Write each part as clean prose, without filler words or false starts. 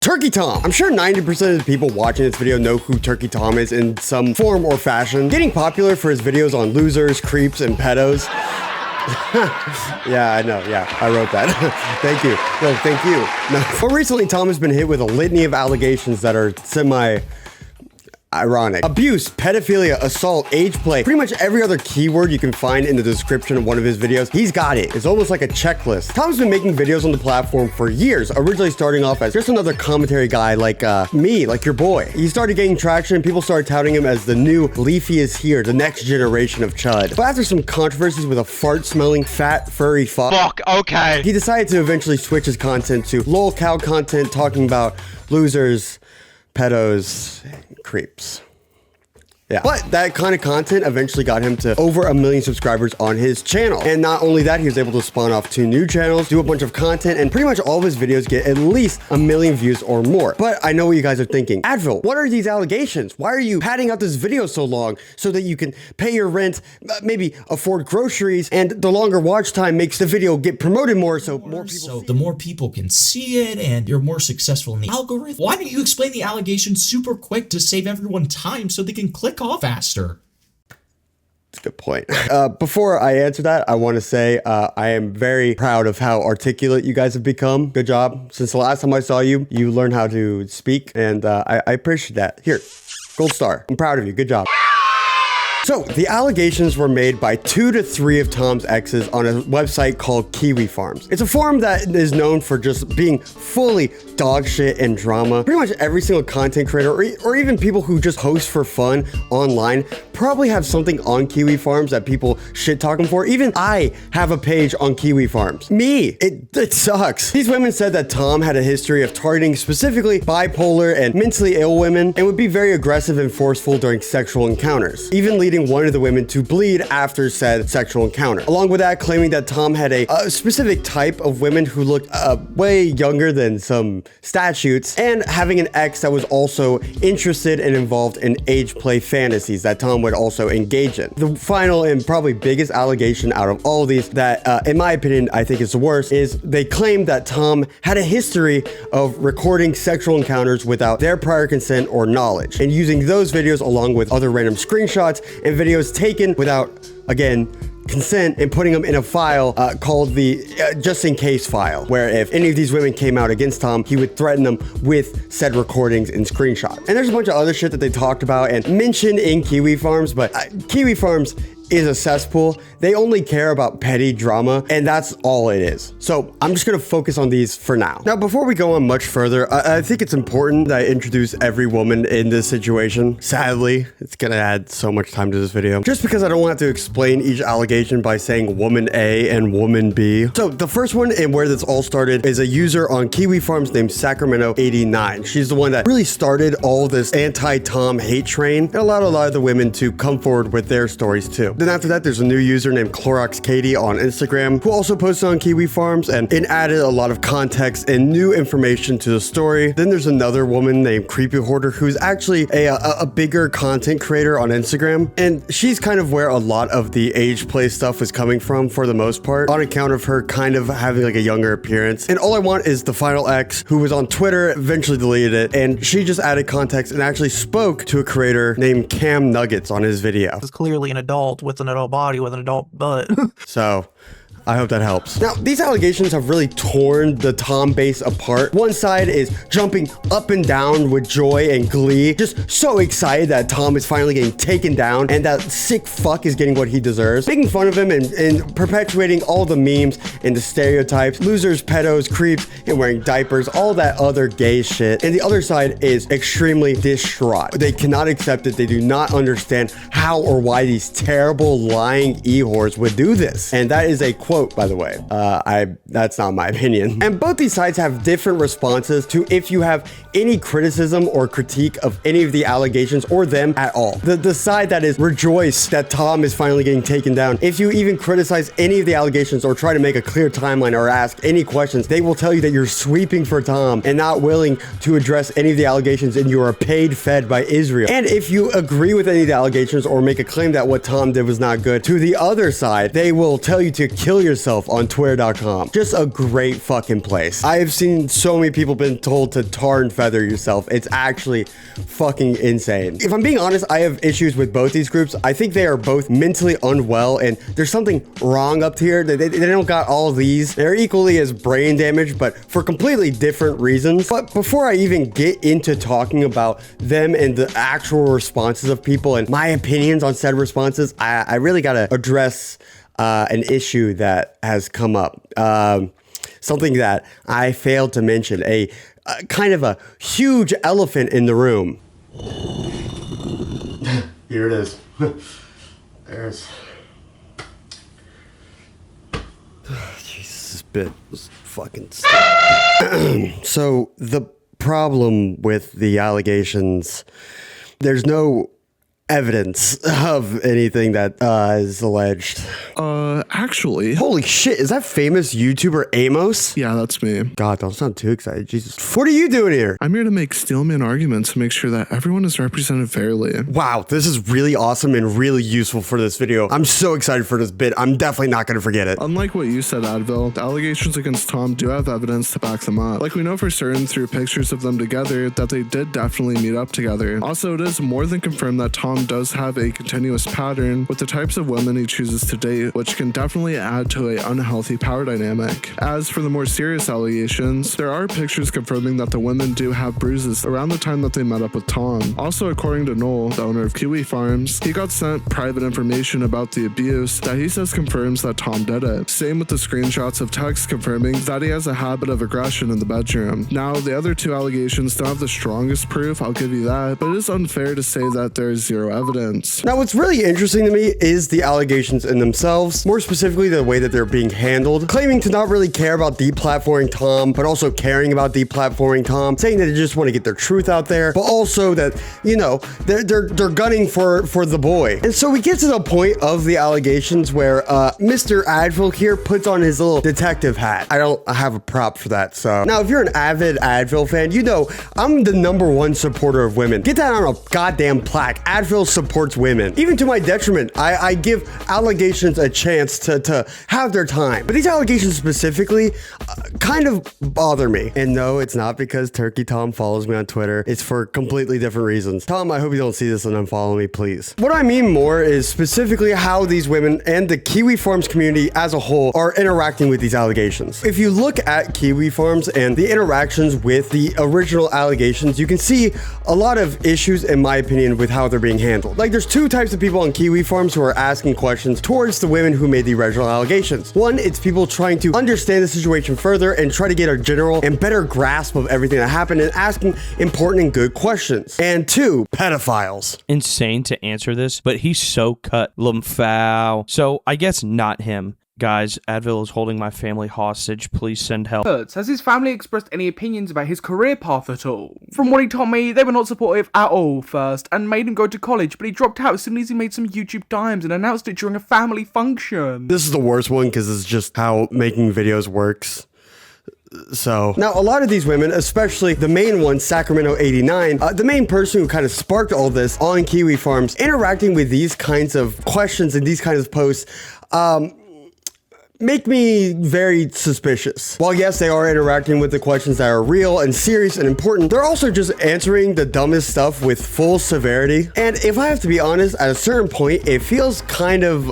Turkey Tom. I'm sure 90% of the people watching this video know who Turkey Tom is in some form or fashion. Getting popular for his videos on losers, creeps, and pedos. Yeah, I know. Yeah, I wrote that. Thank you. No, thank you. No. But recently, Tom has been hit with a litany of allegations that are ironic. Abuse, pedophilia, assault, age play, pretty much every other keyword you can find in the description of one of his videos, he's got it. It's almost like a checklist. Tom's been making videos on the platform for years, originally starting off as just another commentary guy like me, like your boy. He started getting traction and people started touting him as the new Leafy is here, the next generation of Chud. But after some controversies with a fart-smelling, fat, furry fuck, okay, he decided to eventually switch his content to lol cow content, talking about losers, pedos, creeps. Yeah. But that kind of content eventually got him to over 1 million subscribers on his channel. And not only that, he was able to spawn off 2 new channels, do a bunch of content, and pretty much all of his videos get at least 1 million views or more. But I know what you guys are thinking. Advil, what are these allegations? Why are you padding out this video so long so that you can pay your rent, maybe afford groceries, and the longer watch time makes the video get promoted more so more people So the more people can see it and you're more successful in the algorithm. Why don't you explain the allegations super quick to save everyone time so they can click off faster? That's a good point. Before I answer that, I want to say I am very proud of how articulate you guys have become. Good job. Since the last time I saw you, you learned how to speak, and I appreciate that. Here, gold star. I'm proud of you. Good job. So, the allegations were made by 2 to 3 of Tom's exes on a website called Kiwi Farms. It's a forum that is known for just being fully dog shit and drama. Pretty much every single content creator or even people who just host for fun online probably have something on Kiwi Farms that people shit talking for. Even I have a page on Kiwi Farms. Me, it sucks. These women said that Tom had a history of targeting specifically bipolar and mentally ill women and would be very aggressive and forceful during sexual encounters, even leading one of the women to bleed after said sexual encounter. Along with that, claiming that Tom had a specific type of women who looked way younger than some statutes, and having an ex that was also interested and involved in age play fantasies that Tom would also engage in. The final and probably biggest allegation out of all of these that, in my opinion, I think is the worst, is they claimed that Tom had a history of recording sexual encounters without their prior consent or knowledge, and using those videos along with other random screenshots and videos taken without, again, consent, and putting them in a file called the just in case file, where if any of these women came out against Tom, he would threaten them with said recordings and screenshots. And there's a bunch of other shit that they talked about and mentioned in Kiwi Farms, but Kiwi Farms is a cesspool. They only care about petty drama, and that's all it is. So I'm just gonna focus on these for now. Now, before we go on much further, I think it's important that I introduce every woman in this situation. Sadly, it's gonna add so much time to this video, just because I don't want to explain each allegation by saying woman A and woman B. So the first one, and where this all started, is a user on Kiwi Farms named Sacramento89. She's the one that really started all this anti-Tom hate train and allowed a lot of the women to come forward with their stories too. Then after that, there's a new user named Clorox Katie on Instagram who also posted on Kiwi Farms and added a lot of context and new information to the story. Then there's another woman named Creepy Hoarder who's actually a bigger content creator on Instagram, and she's kind of where a lot of the age play stuff is coming from for the most part, on account of her kind of having like a younger appearance. And all I want is the final ex, who was on Twitter, eventually deleted it, and she just added context and actually spoke to a creator named Cam Nuggets on his video. It's clearly an adult with an adult body with an adult butt. So I hope that helps. Now, these allegations have really torn the Tom base apart. One side is jumping up and down with joy and glee, just so excited that Tom is finally getting taken down and that sick fuck is getting what he deserves, making fun of him and perpetuating all the memes and the stereotypes, losers, pedos, creeps, and wearing diapers, all that other gay shit. And the other side is extremely distraught. They cannot accept it. They do not understand how or why these terrible lying e-whores would do this. And that is a quote, by the way. That's not my opinion. And both these sides have different responses to if you have any criticism or critique of any of the allegations or them at all. The side that is rejoice that Tom is finally getting taken down, if you even criticize any of the allegations or try to make a clear timeline or ask any questions, they will tell you that you're sweeping for Tom and not willing to address any of the allegations and you are paid fed by Israel. And if you agree with any of the allegations or make a claim that what Tom did was not good, to the other side, they will tell you to kill kill yourself on twitter.com. Just a great fucking place. I have seen so many people been told to tar and feather yourself. It's actually fucking insane. If I'm being honest, I have issues with both these groups. I think they are both mentally unwell and there's something wrong up here. They don't got all these. They're equally as brain damaged, but for completely different reasons. But before I even get into talking about them and the actual responses of people and my opinions on said responses, I really gotta address an issue that has come up. Something that I failed to mention, a kind of a huge elephant in the room. Here it is. There's... Jesus, this bit was fucking So the problem with the allegations, there's no evidence of anything that is alleged. Actually. Holy shit, is that famous YouTuber Amos? Yeah, that's me. God, don't sound too excited. Jesus. What are you doing here? I'm here to make steelman arguments to make sure that everyone is represented fairly. Wow, this is really awesome and really useful for this video. I'm so excited for this bit. I'm definitely not going to forget it. Unlike what you said, Advil, the allegations against Tom do have evidence to back them up. Like we know for certain through pictures of them together that they did definitely meet up together. Also, it is more than confirmed that Tom does have a continuous pattern with the types of women he chooses to date, which can definitely add to an unhealthy power dynamic. As for the more serious allegations, there are pictures confirming that the women do have bruises around the time that they met up with Tom. Also, according to Noel, the owner of Kiwi Farms, he got sent private information about the abuse that he says confirms that Tom did it. Same with the screenshots of texts confirming that he has a habit of aggression in the bedroom. Now, the other two allegations don't have the strongest proof, I'll give you that, but it is unfair to say that there is zero evidence. Now, what's really interesting to me is the allegations in themselves, more specifically the way that they're being handled, claiming to not really care about deplatforming Tom, but also caring about deplatforming Tom, saying that they just want to get their truth out there, but also that, you know, they're gunning for the boy. And so we get to the point of the allegations where Mr. Advil here puts on his little detective hat. I don't have a prop for that, so. Now, if you're an avid Advil fan, you know I'm the #1 supporter of women. Get that on a goddamn plaque. Advil supports women. Even to my detriment, I give allegations a chance to have their time. But these allegations specifically kind of bother me. And no, it's not because Turkey Tom follows me on Twitter. It's for completely different reasons. Tom, I hope you don't see this and unfollow me, please. What I mean more is specifically how these women and the Kiwi Farms community as a whole are interacting with these allegations. If you look at Kiwi Farms and the interactions with the original allegations, you can see a lot of issues, in my opinion, with how they're being handled. Like, there's two types of people on Kiwi Farms who are asking questions towards the women who made the original allegations. One, it's people trying to understand the situation further and try to get a general and better grasp of everything that happened and asking important and good questions. And two, pedophiles. Insane to answer this, but he's so cut. Lumfow. So I guess not him. Guys, Advil is holding my family hostage. Please send help. Has his family expressed any opinions about his career path at all? From what he told me, they were not supportive at all first and made him go to college, but he dropped out as soon as he made some YouTube dimes and announced it during a family function. This is the worst one because it's just how making videos works. So now a lot of these women, especially the main one, Sacramento 89, the main person who kind of sparked all this on Kiwi Farms, interacting with these kinds of questions and these kinds of posts, make me very suspicious. While yes, they are interacting with the questions that are real and serious and important, they're also just answering the dumbest stuff with full severity. And if I have to be honest, at a certain point, it feels kind of,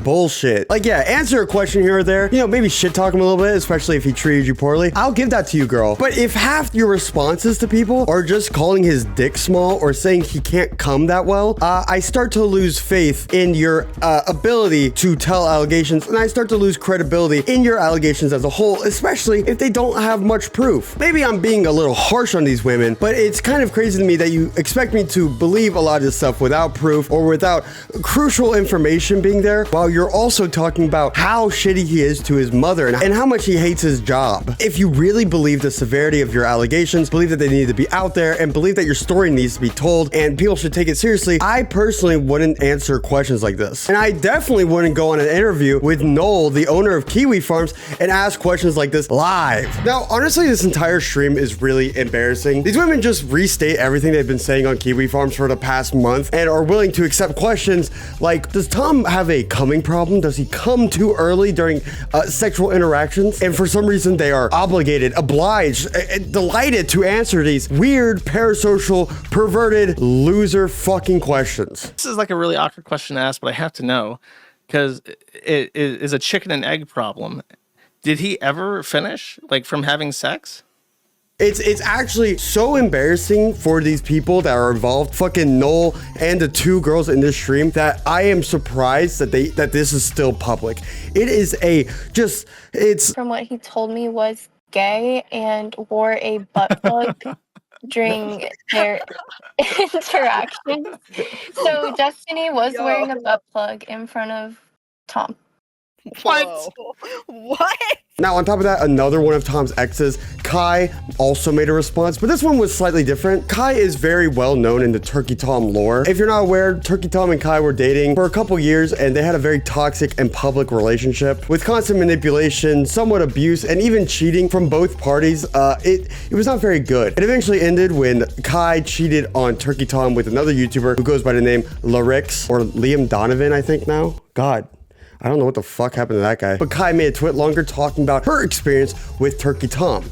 bullshit. Like, yeah, answer a question here or there, you know, maybe shit talk him a little bit, especially if he treated you poorly. I'll give that to you, girl. But if half your responses to people are just calling his dick small or saying he can't come that well, I start to lose faith in your ability to tell allegations, and I start to lose credibility in your allegations as a whole, especially if they don't have much proof. Maybe I'm being a little harsh on these women, but it's kind of crazy to me that you expect me to believe a lot of this stuff without proof or without crucial information being there, while you're also talking about how shitty he is to his mother and how much he hates his job. If you really believe the severity of your allegations, believe that they need to be out there, and believe that your story needs to be told and people should take it seriously, I personally wouldn't answer questions like this. And I definitely wouldn't go on an interview with Noel, the owner of Kiwi Farms, and ask questions like this live. Now, honestly, this entire stream is really embarrassing. These women just restate everything they've been saying on Kiwi Farms for the past month and are willing to accept questions like, does Tom have a come grooming problem? Does he come too early during sexual interactions? And for some reason, they are obligated, obliged, delighted to answer these weird, parasocial, perverted, loser fucking questions. This is like a really awkward question to ask, but I have to know because it is a chicken and egg problem. Did he ever finish, like, from having sex? It's actually so embarrassing for these people that are involved, fucking Noel and the two girls in this stream, that I am surprised that this is still public. It is it's From what he told me was gay and wore a butt plug during their interactions. So Destiny was wearing a butt plug in front of Tom. What? What? Now, on top of that, another one of Tom's exes, Kai, also made a response, but this one was slightly different. Kai is very well known in the Turkey Tom lore. If you're not aware, Turkey Tom and Kai were dating for a couple years, and they had a very toxic and public relationship with constant manipulation, somewhat abuse, and even cheating from both parties. It was not very good. It eventually ended when Kai cheated on Turkey Tom with another YouTuber who goes by the name Larix, or Liam Donovan, I think now. God. I don't know what the fuck happened to that guy. But Kai made a tweet longer talking about her experience with Turkey Tom.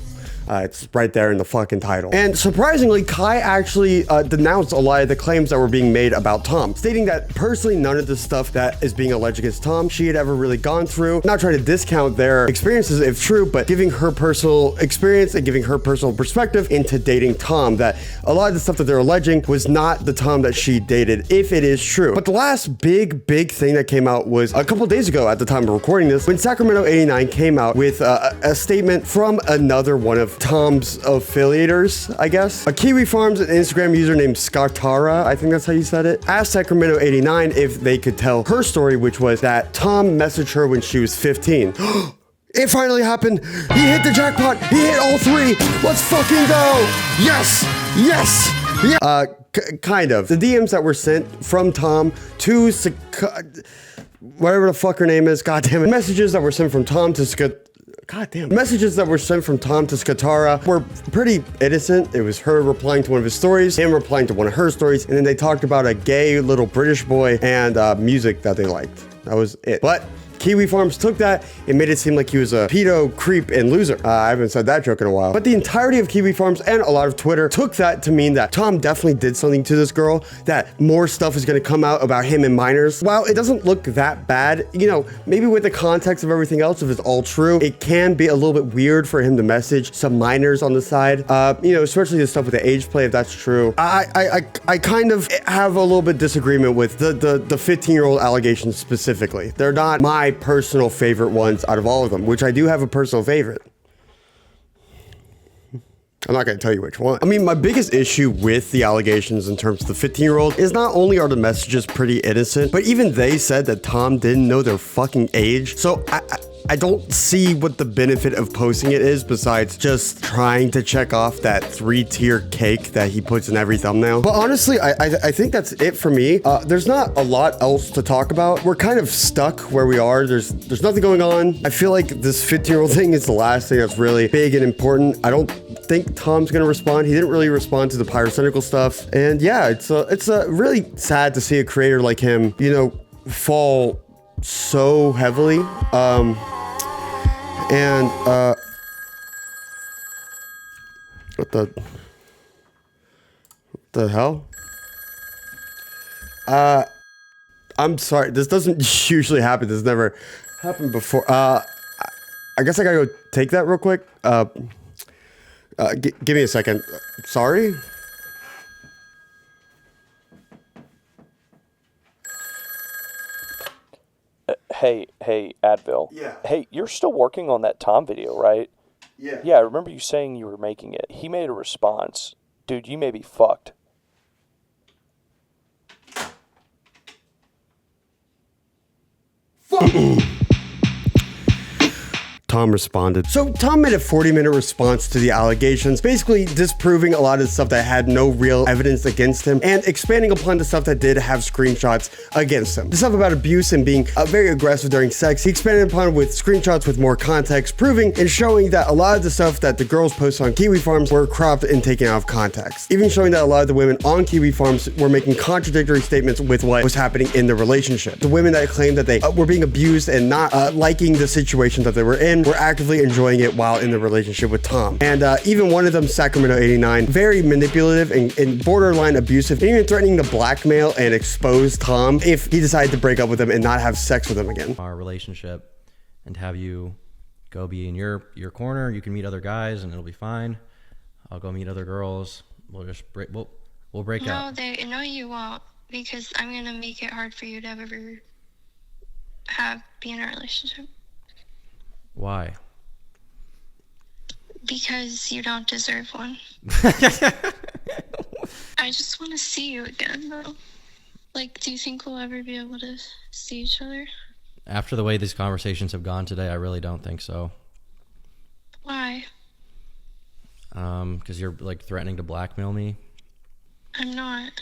It's right there in the fucking title. And surprisingly, Kai actually denounced a lot of the claims that were being made about Tom, stating that personally none of the stuff that is being alleged against Tom she had ever really gone through. Not trying to discount their experiences if true, but giving her personal experience and giving her personal perspective into dating Tom, that a lot of the stuff that they're alleging was not the Tom that she dated, if it is true. But the last big thing that came out was a couple days ago at the time of recording this, when Sacramento 89 came out with a statement from another one of Tom's affiliators, I guess. A Kiwi Farms, an Instagram user named Skatara, I think that's how you said it, asked Sacramento 89 if they could tell her story, which was that Tom messaged her when she was 15. It finally happened. He hit the jackpot. He hit all three. Let's fucking go. Yes. Yes. Yeah. Kind of. The DMs that were sent from Tom to whatever the fuck her name is. God damn it. Messages that were sent from Tom to Messages that were sent from Tom to Skatara were pretty innocent. It was her replying to one of his stories, him replying to one of her stories, and then they talked about a gay little British boy and music that they liked. That was it. But Kiwi Farms took that and made it seem like he was a pedo, creep, and loser. I haven't said that joke in a while. But the entirety of Kiwi Farms and a lot of Twitter took that to mean that Tom definitely did something to this girl, that more stuff is gonna come out about him and minors. While it doesn't look that bad, you know, maybe with the context of everything else, if it's all true, it can be a little bit weird for him to message some minors on the side. You know, especially the stuff with the age play, if that's true. I kind of have a little bit disagreement with the 15-year-old allegations specifically. They're not my personal favorite ones out of all of them, which I do have a personal favorite. I'm not going to tell you which one. I mean, my biggest issue with the allegations in terms of the 15-year-old is not only are the messages pretty innocent, but even they said that Tom didn't know their fucking age. So I don't see what the benefit of posting it is besides just trying to check off that 3-tier cake that he puts in every thumbnail. But honestly, I think that's it for me. There's not a lot else to talk about. We're kind of stuck where we are. There's nothing going on. I feel like this 15-year-old thing is the last thing that's really big and important. I don't think Tom's gonna respond. He didn't really respond to the pyrocynical stuff. And yeah, it's really sad to see a creator like him, you know, fall so heavily. What the hell? I'm sorry, this doesn't usually happen. This never happened before. I guess I gotta go take that real quick. Give me a second. Sorry? Hey, Advil. Yeah. Hey, you're still working on that Tom video, right? Yeah. Yeah, I remember you saying you were making it. He made a response. Dude, you may be fucked. Tom responded. So Tom made a 40-minute response to the allegations, basically disproving a lot of the stuff that had no real evidence against him and expanding upon the stuff that did have screenshots against him. The stuff about abuse and being very aggressive during sex, he expanded upon with screenshots with more context, proving and showing that a lot of the stuff that the girls posted on Kiwi Farms were cropped and taken out of context. Even showing that a lot of the women on Kiwi Farms were making contradictory statements with what was happening in the relationship. The women that claimed that they were being abused and not liking the situation that they were in were actively enjoying it while in the relationship with Tom. And even one of them, Sacramento 89, very manipulative and borderline abusive, and even threatening to blackmail and expose Tom if he decided to break up with him and not have sex with him again. Our relationship and have you go be in your corner. You can meet other guys and it'll be fine. I'll go meet other girls. We'll just we'll break up. No, you won't, because I'm gonna make it hard for you to ever be in a relationship. Why? Because you don't deserve one. I just want to see you again, though. Like, do you think we'll ever be able to see each other? After the way these conversations have gone today, I really don't think so. Why? Because you're like threatening to blackmail me. I'm not.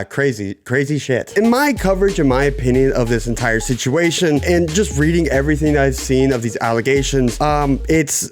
Crazy shit. In my coverage, in my opinion of this entire situation, and just reading everything that I've seen of these allegations, it's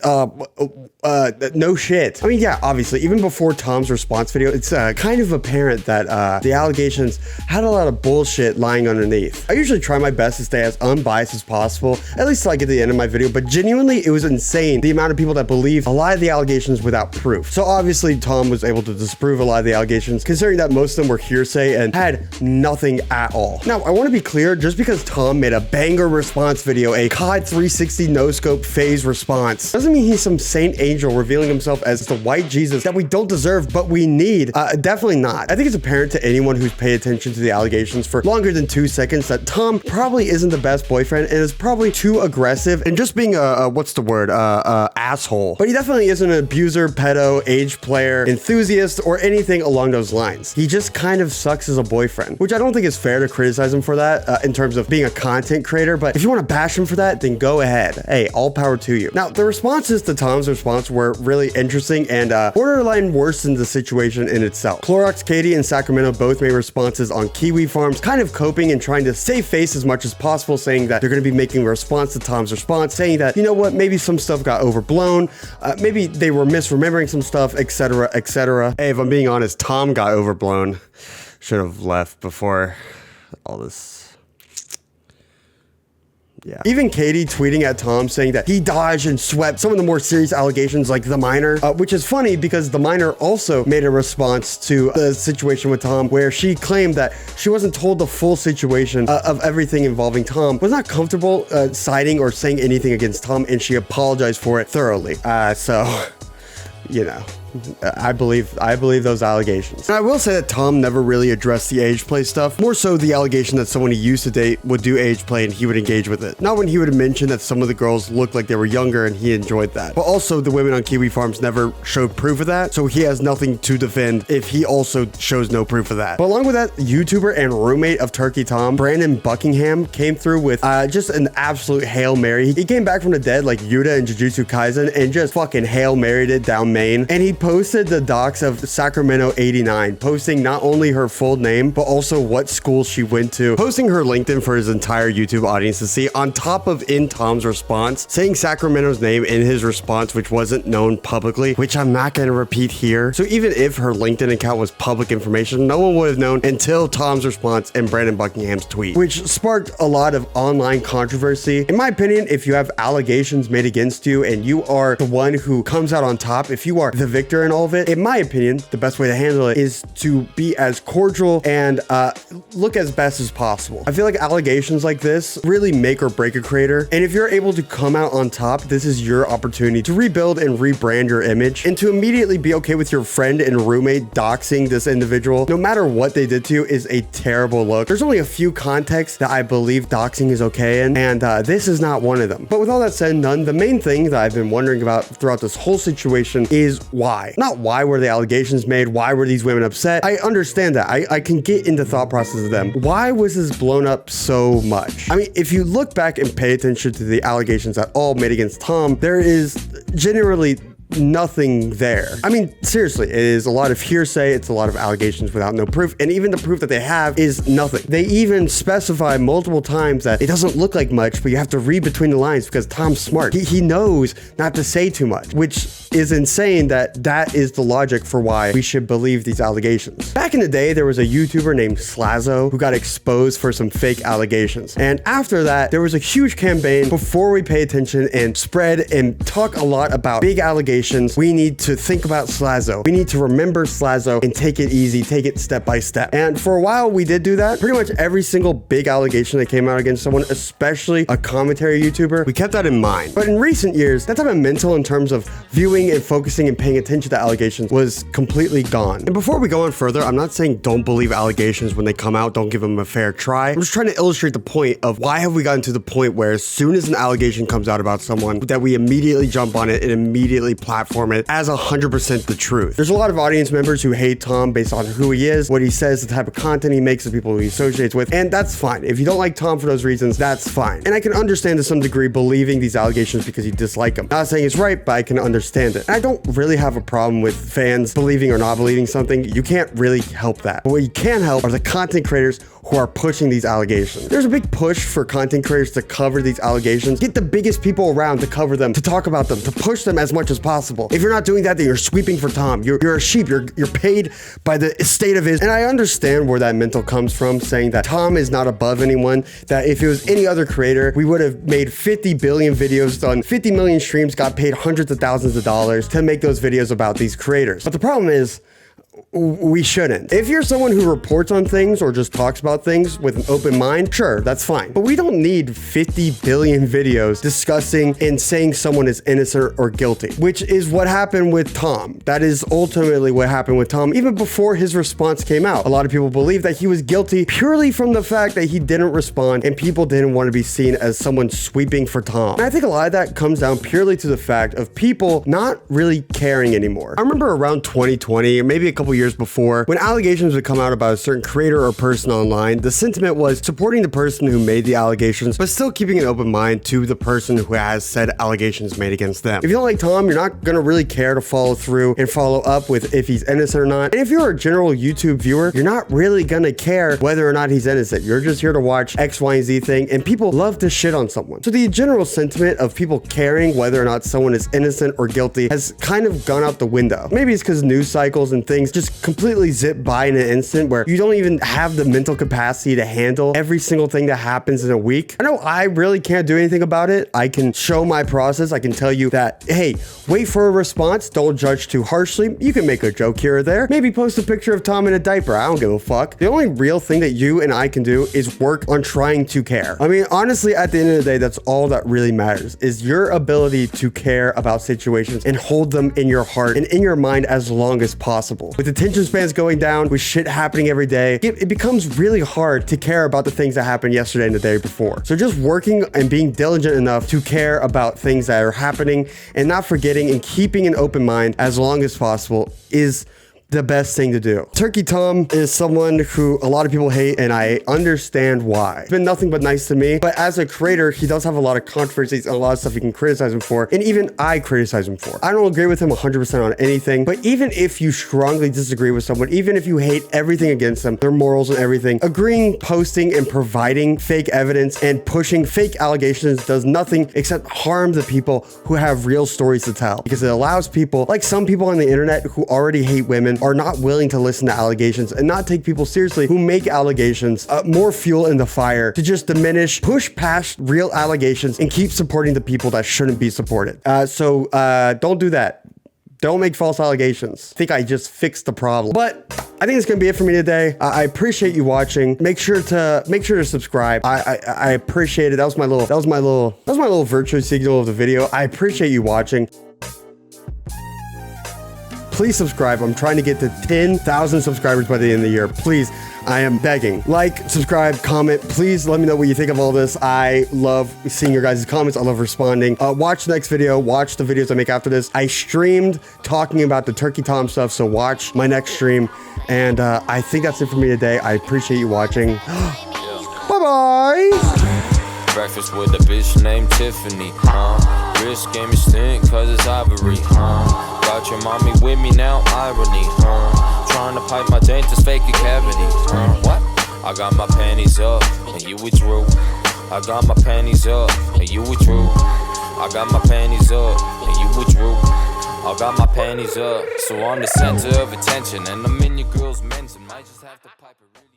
no shit. I mean, yeah, obviously, even before Tom's response video, it's kind of apparent that the allegations had a lot of bullshit lying underneath. I usually try my best to stay as unbiased as possible, at least till I get to the end of my video, but genuinely, it was insane the amount of people that believe a lot of the allegations without proof. So obviously, Tom was able to disprove a lot of the allegations, considering that most of them were hearsay and had nothing at all. Now, I want to be clear, just because Tom made a banger response video, a COD 360 no-scope phase response, doesn't mean he's some saint angel revealing himself as the white Jesus that we don't deserve, but we need. Definitely not. I think it's apparent to anyone who's paid attention to the allegations for longer than 2 seconds that Tom probably isn't the best boyfriend and is probably too aggressive and just being what's the word, asshole. But he definitely isn't an abuser, pedo, age player, enthusiast, or anything along those lines. He just kind of sucks as a boyfriend, which I don't think is fair to criticize him for that in terms of being a content creator. But if you want to bash him for that, then go ahead. Hey, all power to you. Now, the responses to Tom's response were really interesting and borderline worse than the situation in itself. Clorox, Katie, and Sacramento both made responses on Kiwi Farms, kind of coping and trying to save face as much as possible, saying that they're going to be making a response to Tom's response, saying that, you know what, maybe some stuff got overblown, maybe they were misremembering some stuff, etc., etc. Hey, if I'm being honest, Tom got overblown. Should have left before all this. Yeah. Even Katie tweeting at Tom saying that he dodged and swept some of the more serious allegations like the minor, which is funny because the minor also made a response to the situation with Tom where she claimed that she wasn't told the full situation of everything involving Tom, was not comfortable citing or saying anything against Tom, and she apologized for it thoroughly. So, you know. I believe those allegations. And I will say that Tom never really addressed the age play stuff, more so the allegation that someone he used to date would do age play and he would engage with it. Not when he would mention that some of the girls looked like they were younger and he enjoyed that. But also the women on Kiwi Farms never showed proof of that, so he has nothing to defend if he also shows no proof of that. But along with that, YouTuber and roommate of Turkey Tom, Brandon Buckingham, came through with just an absolute Hail Mary. He came back from the dead like Yuta in Jujutsu Kaisen and just fucking Hail Married it down Maine. And he posted the docs of Sacramento 89, posting not only her full name, but also what school she went to, posting her LinkedIn for his entire YouTube audience to see, on top of in Tom's response, saying Sacramento's name in his response, which wasn't known publicly, which I'm not going to repeat here. So even if her LinkedIn account was public information, no one would have known until Tom's response and Brandon Buckingham's tweet, which sparked a lot of online controversy. In my opinion, if you have allegations made against you and you are the one who comes out on top, if you are the victor in all of it, in my opinion, the best way to handle it is to be as cordial and look as best as possible. I feel like allegations like this really make or break a creator. And if you're able to come out on top, this is your opportunity to rebuild and rebrand your image and to immediately be okay with your friend and roommate doxing this individual, no matter what they did to you, is a terrible look. There's only a few contexts that I believe doxing is okay in, and this is not one of them. But with all that said and done, the main thing that I've been wondering about throughout this whole situation is why. why. Not why were the allegations made? Why were these women upset? I understand that. I can get into thought process of them. Why was this blown up so much? I mean, if you look back and pay attention to the allegations at all made against Tom, there is generally nothing there. I mean, seriously, it is a lot of hearsay. It's a lot of allegations without no proof. And even the proof that they have is nothing. They even specify multiple times that it doesn't look like much, but you have to read between the lines because Tom's smart. He knows not to say too much, which is insane that is the logic for why we should believe these allegations. Back in the day, there was a YouTuber named Slazo who got exposed for some fake allegations. And after that, there was a huge campaign before we pay attention and spread and talk a lot about big allegations. We need to think about Slazo. We need to remember Slazo and take it easy, take it step by step. And for a while, we did do that. Pretty much every single big allegation that came out against someone, especially a commentary YouTuber, we kept that in mind. But in recent years, that type of mental in terms of viewing and focusing and paying attention to allegations was completely gone. And before we go on further, I'm not saying don't believe allegations when they come out, don't give them a fair try. I'm just trying to illustrate the point of why have we gotten to the point where as soon as an allegation comes out about someone, that we immediately jump on it and immediately platform it as 100% the truth. There's a lot of audience members who hate Tom based on who he is, what he says, the type of content he makes, the people who he associates with, and that's fine. If you don't like Tom for those reasons, that's fine. And I can understand to some degree believing these allegations because you dislike him. Not saying it's right, but I can understand it. And I don't really have a problem with fans believing or not believing something. You can't really help that. But what you can help are the content creators who are pushing these allegations. There's a big push for content creators to cover these allegations, get the biggest people around to cover them, to talk about them, to push them as much as possible. If you're not doing that, then you're sweeping for Tom. You're a sheep. You're paid by the estate of his. And I understand where that mental comes from, saying that Tom is not above anyone, that if it was any other creator, we would have made 50 billion videos, done 50 million streams, got paid hundreds of thousands of dollars to make those videos about these creators. But the problem is, we shouldn't. If you're someone who reports on things or just talks about things with an open mind, sure, that's fine. But we don't need 50 billion videos discussing and saying someone is innocent or guilty, which is what happened with Tom. That is ultimately what happened with Tom. Even before his response came out, a lot of people believe that he was guilty purely from the fact that he didn't respond and people didn't want to be seen as someone sweeping for Tom. And I think a lot of that comes down purely to the fact of people not really caring anymore. I remember around 2020, or maybe a couple years before, when allegations would come out about a certain creator or person online, the sentiment was supporting the person who made the allegations, but still keeping an open mind to the person who has said allegations made against them. If you don't like Tom, you're not gonna really care to follow through and follow up with if he's innocent or not. And if you're a general YouTube viewer, you're not really gonna care whether or not he's innocent. You're just here to watch X, Y, and Z thing, and people love to shit on someone. So the general sentiment of people caring whether or not someone is innocent or guilty has kind of gone out the window. Maybe it's because news cycles and things just completely zip by in an instant where you don't even have the mental capacity to handle every single thing that happens in a week. I know I really can't do anything about it. I can show my process. I can tell you that, hey, wait for a response. Don't judge too harshly. You can make a joke here or there. Maybe post a picture of Tom in a diaper. I don't give a fuck. The only real thing that you and I can do is work on trying to care. I mean, honestly, at the end of the day, that's all that really matters is your ability to care about situations and hold them in your heart and in your mind as long as possible. With attention spans going down, with shit happening every day, it becomes really hard to care about the things that happened yesterday and the day before. So just working and being diligent enough to care about things that are happening and not forgetting and keeping an open mind as long as possible is the best thing to do. Turkey Tom is someone who a lot of people hate, and I understand why. It's been nothing but nice to me, but as a creator, he does have a lot of controversies and a lot of stuff you can criticize him for, and even I criticize him for. I don't agree with him 100% on anything, but even if you strongly disagree with someone, even if you hate everything against them, their morals and everything, agreeing, posting, and providing fake evidence and pushing fake allegations does nothing except harm the people who have real stories to tell, because it allows people, like some people on the internet who already hate women, are not willing to listen to allegations and not take people seriously who make allegations, more fuel in the fire to just diminish, push past real allegations and keep supporting the people that shouldn't be supported. So don't do that. Don't make false allegations. I think I just fixed the problem. But I think it's gonna be it for me today. I appreciate you watching. Make sure to subscribe. I appreciate it. That was my little virtue signal of the video. I appreciate you watching. please subscribe. I'm trying to get to 10,000 subscribers by the end of the year. Please, I am begging. Like, subscribe, comment. Please let me know what you think of all this. I love seeing your guys' comments. I love responding. Watch the next video. Watch the videos I make after this. I streamed talking about the Turkey Tom stuff, so watch my next stream. And I think that's it for me today. I appreciate you watching. Bye-bye. Breakfast with a bitch named Tiffany, Wrist gave me stink cause it's ivory, Got your mommy with me now, irony, Trying to pipe my dentist, fake a cavity, What? I got my panties up, and you withdrew. I got my panties up, and you withdrew. I got my panties up, and you withdrew. I got my panties up, so I'm the center of attention, and I'm in your girl's mention. Might just have to pipe it really